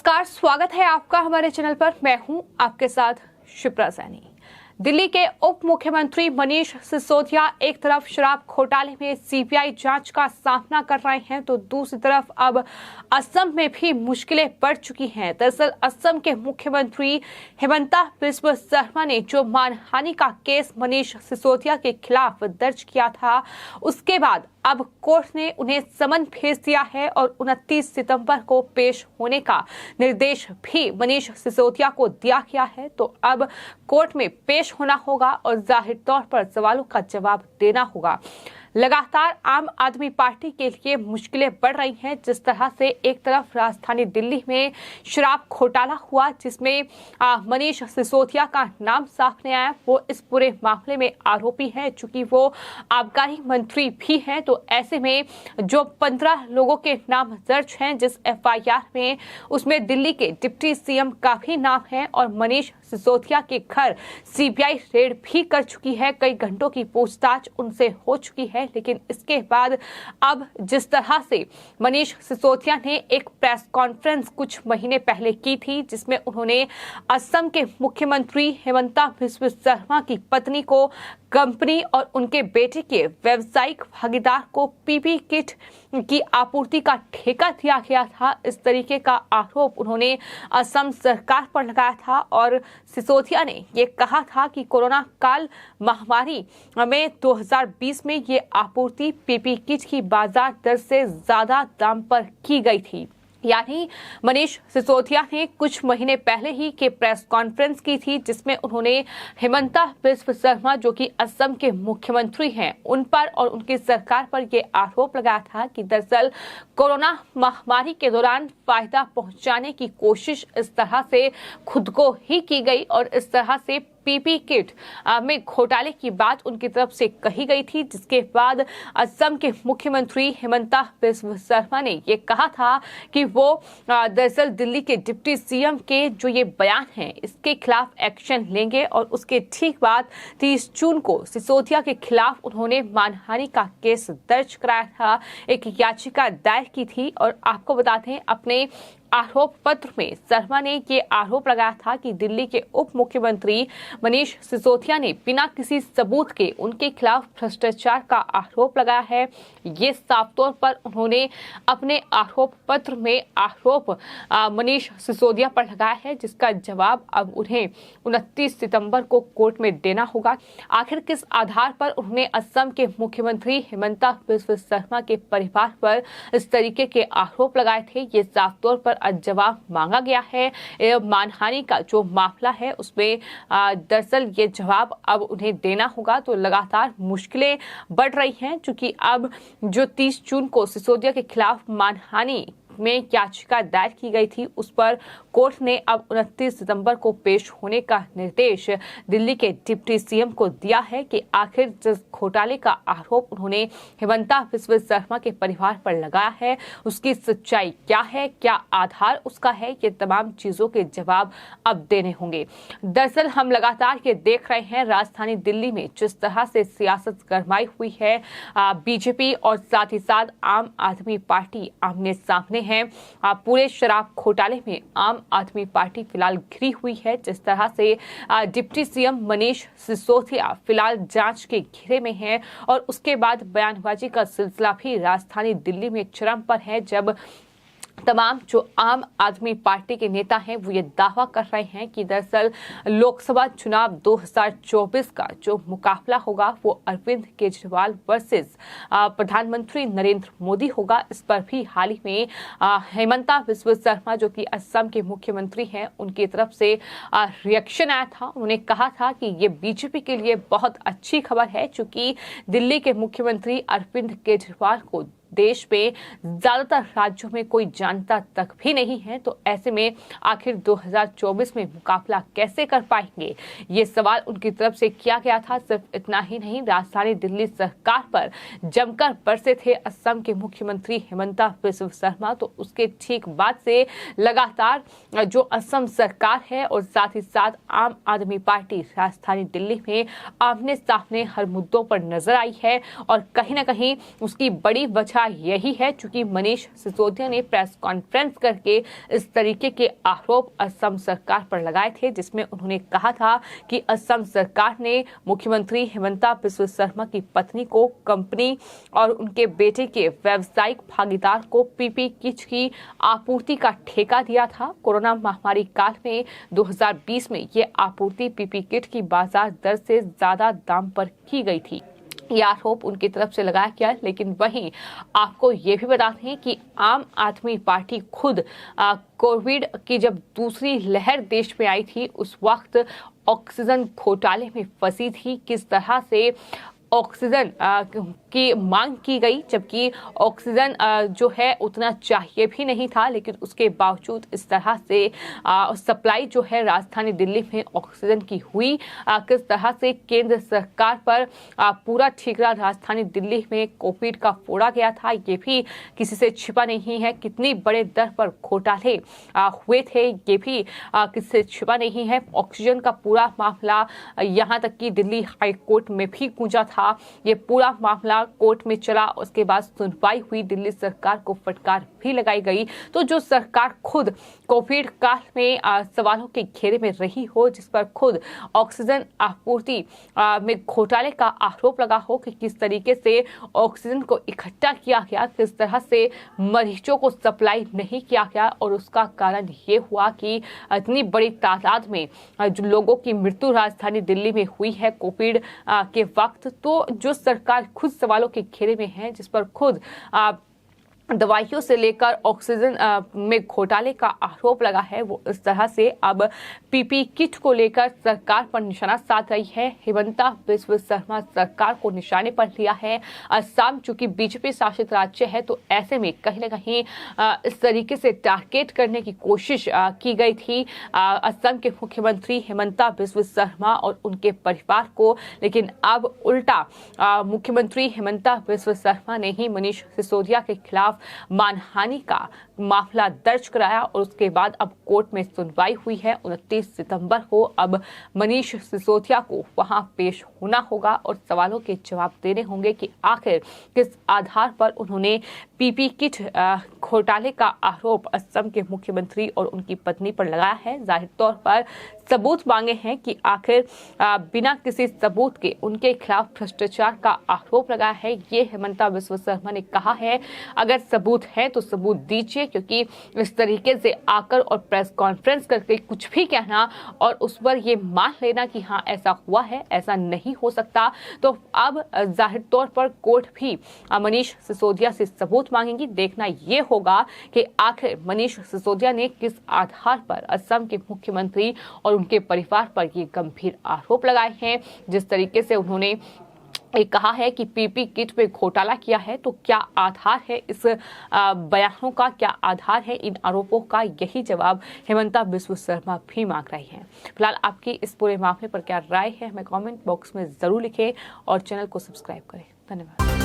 नमस्कार, स्वागत है आपका हमारे चैनल पर। मैं हूं आपके साथ शिप्रा सैनी। दिल्ली के उप मुख्यमंत्री मनीष सिसोदिया एक तरफ शराब घोटाले में सीबीआई जांच का सामना कर रहे हैं, तो दूसरी तरफ अब असम में भी मुश्किलें बढ़ चुकी हैं। दरअसल असम के मुख्यमंत्री हिमंता बिस्वा शर्मा ने जो मानहानि का केस मनीष सिसोदिया के खिलाफ दर्ज किया था, उसके बाद अब कोर्ट ने उन्हें समन भेज दिया है और 29 सितंबर को पेश होने का निर्देश भी मनीष सिसोदिया को दिया गया है। तो अब कोर्ट में पेश होना होगा और जाहिर तौर पर सवालों का जवाब देना होगा। लगातार आम आदमी पार्टी के लिए मुश्किलें बढ़ रही हैं। जिस तरह से एक तरफ राजधानी दिल्ली में शराब घोटाला हुआ, जिसमें मनीष सिसोदिया का नाम साफ नहीं आया, वो इस पूरे मामले में आरोपी है, चूंकि वो आबकारी मंत्री भी हैं। तो ऐसे में जो 15 लोगों के नाम दर्ज हैं जिस एफआईआर में, उसमें दिल्ली के डिप्टी सीएम का भी नाम है और मनीष सिसोदिया के घर सीबीआई रेड भी कर चुकी है। कई घंटों की पूछताछ उनसे हो चुकी है, लेकिन इसके बाद अब जिस तरह से मनीष सिसोदिया ने एक प्रेस कॉन्फ्रेंस कुछ महीने पहले की थी, जिसमें उन्होंने असम के मुख्यमंत्री हिमंता बिस्वा शर्मा की पत्नी को, कंपनी और उनके बेटे के व्यावसायिक भागीदार को पीपी किट की आपूर्ति का ठेका दिया गया था, इस तरीके का आरोप उन्होंने असम सरकार पर लगाया था। और सिसोदिया ने ये कहा था कि कोरोना काल महामारी में 2020 में ये आपूर्ति पीपी किट की बाजार दर से ज्यादा दाम पर की गई थी। यानी मनीष सिसोदिया ने कुछ महीने पहले ही के प्रेस कॉन्फ्रेंस की थी, जिसमें उन्होंने हिमंता बिस्वा शर्मा, जो कि असम के मुख्यमंत्री हैं, उन पर और उनकी सरकार पर यह आरोप लगाया था कि दरअसल कोरोना महामारी के दौरान फायदा पहुंचाने की कोशिश इस तरह से खुद को ही की गई और इस तरह से पीपी किट में घोटाले की बात उनकी तरफ से कही गई थी, जिसके बाद असम के मुख्यमंत्री हिमंता बिस्वा शर्मा ने ये कहा था कि वो दरअसल दिल्ली के डिप्टी सीएम के जो ये बयान है, इसके खिलाफ एक्शन लेंगे। और उसके ठीक बाद 30 जून को सिसोदिया के खिलाफ उन्होंने मानहानि का केस दर्ज कराया था, एक याचिका दायर की थी। और आपको बता दें, अपने आरोप पत्र में शर्मा ने ये आरोप लगाया था कि दिल्ली के उप मुख्यमंत्री मनीष सिसोदिया ने बिना किसी सबूत के उनके खिलाफ भ्रष्टाचार का आरोप लगाया है। ये साफ तौर पर उन्होंने अपने आरोप पत्र में आरोप मनीष सिसोदिया पर लगाया है, जिसका जवाब अब उन्हें 29 सितंबर को कोर्ट में देना होगा। आखिर किस आधार पर उन्होंने असम के मुख्यमंत्री हिमंता बिस्वा शर्मा के परिवार पर इस तरीके के आरोप लगाए थे, ये साफ तौर पर जवाब मांगा गया है। मानहानि का जो मामला है उसमें दरअसल ये जवाब अब उन्हें देना होगा। तो लगातार मुश्किलें बढ़ रही हैं, क्योंकि अब जो 30 जून को सिसोदिया के खिलाफ मानहानि में याचिका दायर की गई थी, उस पर कोर्ट ने अब 29 सितंबर को पेश होने का निर्देश दिल्ली के डिप्टी सीएम को दिया है कि आखिर जिस घोटाले का आरोप उन्होंने हिमंता बिस्वा शर्मा के परिवार पर लगाया है, उसकी सच्चाई क्या है, क्या आधार उसका है, ये तमाम चीजों के जवाब अब देने होंगे। दरअसल हम लगातार ये देख रहे हैं, राजधानी दिल्ली में जिस तरह से सियासत गरमाई हुई है, बीजेपी और साथ ही साथ आम आदमी पार्टी आमने सामने हैं। पूरे शराब घोटाले में आम आदमी पार्टी फिलहाल घिरी हुई है। जिस तरह से डिप्टी सीएम मनीष सिसोदिया फिलहाल जांच के घेरे में है और उसके बाद बयानबाजी का सिलसिला भी राजधानी दिल्ली में चरम पर है, जब तमाम जो आम आदमी पार्टी के नेता हैं वो ये दावा कर रहे हैं कि दरअसल लोकसभा चुनाव 2024 का जो मुकाबला होगा वो अरविंद केजरीवाल वर्सेस प्रधानमंत्री नरेंद्र मोदी होगा। इस पर भी हाल ही में हिमंता बिस्वा शर्मा, जो कि असम के मुख्यमंत्री हैं, उनकी तरफ से रिएक्शन आया था। उन्होंने कहा था कि ये बीजेपी के लिए बहुत अच्छी खबर है, क्योंकि दिल्ली के मुख्यमंत्री अरविंद केजरीवाल को देश में ज्यादातर राज्यों में कोई जानता तक भी नहीं है। तो ऐसे में आखिर 2024 में मुकाबला कैसे कर पाएंगे, ये सवाल उनकी तरफ से किया गया था। सिर्फ इतना ही नहीं, राजधानी दिल्ली सरकार पर जमकर बरसे थे असम के मुख्यमंत्री हिमंता बिस्वा शर्मा। तो उसके ठीक बाद से लगातार जो असम सरकार है और साथ ही साथ आम आदमी पार्टी राजधानी दिल्ली में आमने सामने हर मुद्दों पर नजर आई है और कहीं ना कहीं उसकी बड़ी वजह वजह यही है चूंकि मनीष सिसोदिया ने प्रेस कॉन्फ्रेंस करके इस तरीके के आरोप असम सरकार पर लगाए थे, जिसमें उन्होंने कहा था कि असम सरकार ने मुख्यमंत्री हिमंता बिस्वा शर्मा की पत्नी को, कंपनी और उनके बेटे के व्यावसायिक भागीदार को पीपी किट की आपूर्ति का ठेका दिया था। कोरोना महामारी काल में 2020 में ये आपूर्ति पीपी किट की बाजार दर से ज्यादा दाम पर की गई थी। यह आरोप उनकी तरफ से लगाया गया, लेकिन वहीं आपको ये भी बता दें कि आम आदमी पार्टी खुद कोविड की जब दूसरी लहर देश में आई थी उस वक्त ऑक्सीजन घोटाले में फंसी थी। किस तरह से ऑक्सीजन की मांग की गई, जबकि ऑक्सीजन जो है उतना चाहिए भी नहीं था, लेकिन उसके बावजूद इस तरह से सप्लाई जो है राजधानी दिल्ली में ऑक्सीजन की हुई। किस तरह से केंद्र सरकार पर पूरा ठिकरा राजधानी दिल्ली में कोविड का फोड़ा गया था, ये भी किसी से छिपा नहीं है। कितनी बड़े दर पर घोटाले हुए थे, ये भी किसी से छिपा नहीं है। ऑक्सीजन का पूरा मामला यहाँ तक कि दिल्ली हाई कोर्ट में भी गूंजा था। ये पूरा मामला कोर्ट में चला, उसके बाद सुनवाई हुई, दिल्ली सरकार को फटकार भी लगाई गई। तो जो सरकार खुद कोविड काल में सवालों के घेरे में रही हो, जिस पर खुद ऑक्सीजन आपूर्ति में घोटाले का आरोप लगा हो कि किस तरीके से ऑक्सीजन को इकट्ठा किया गया, किस तरह से मरीजों को सप्लाई नहीं किया गया, और उसका कारण ये हुआ कि इतनी बड़ी तादाद में जो लोगों की मृत्यु राजधानी दिल्ली में हुई है कोविड के वक्त। तो जो सरकार खुद सवालों के घेरे में है, जिस पर खुद दवाइयों से लेकर ऑक्सीजन में घोटाले का आरोप लगा है, वो इस तरह से अब पीपी किट को लेकर सरकार पर निशाना साध रही है। हिमंता बिस्वा शर्मा सरकार को निशाने पर लिया है। असम चूंकि बीजेपी शासित राज्य है, तो ऐसे में कहीं न कहीं इस तरीके से टारगेट करने की कोशिश की गई थी असम के मुख्यमंत्री हिमंता बिस्वा शर्मा और उनके परिवार को। लेकिन अब उल्टा मुख्यमंत्री हिमंता बिस्वा शर्मा ने ही मनीष सिसोदिया के खिलाफ मानहानि का मामला दर्ज कराया, और उसके बाद अब कोर्ट में सुनवाई हुई है। 29 सितंबर को अब मनीष सिसोदिया को वहां पेश होना होगा और सवालों के जवाब देने होंगे कि आखिर किस आधार पर उन्होंने पीपी किट घोटाले का आरोप असम के मुख्यमंत्री और उनकी पत्नी पर लगाया है। जाहिर तौर पर सबूत मांगे हैं कि आखिर बिना किसी सबूत के उनके खिलाफ भ्रष्टाचार का आरोप लगाया है। ये हिमंता बिस्वा शर्मा ने कहा है, अगर सबूत है तो सबूत दीजिए, क्योंकि इस तरीके से आकर और प्रेस कॉन्फ्रेंस करके कुछ भी कहना और उस पर ये मान लेना कि हाँ ऐसा हुआ है, ऐसा नहीं हो सकता। तो अब जाहिर तौर पर कोर्ट भी मनीष सिसोदिया से सबूत मांगेंगी। देखना ये होगा कि आखिर मनीष सिसोदिया ने किस आधार पर असम के मुख्यमंत्री और उनके परिवार पर ये गंभीर आरोप लगाए हैं। जिस तरीके से उन्होंने कहा है कि पीपी किट में घोटाला किया है, तो क्या आधार है इस बयानों का, क्या आधार है इन आरोपों का, यही जवाब हिमंता बिस्वा शर्मा भी मांग रही हैं। फिलहाल आपकी इस पूरे मामले पर क्या राय है, हमें कमेंट बॉक्स में जरूर लिखें और चैनल को सब्सक्राइब करें। धन्यवाद।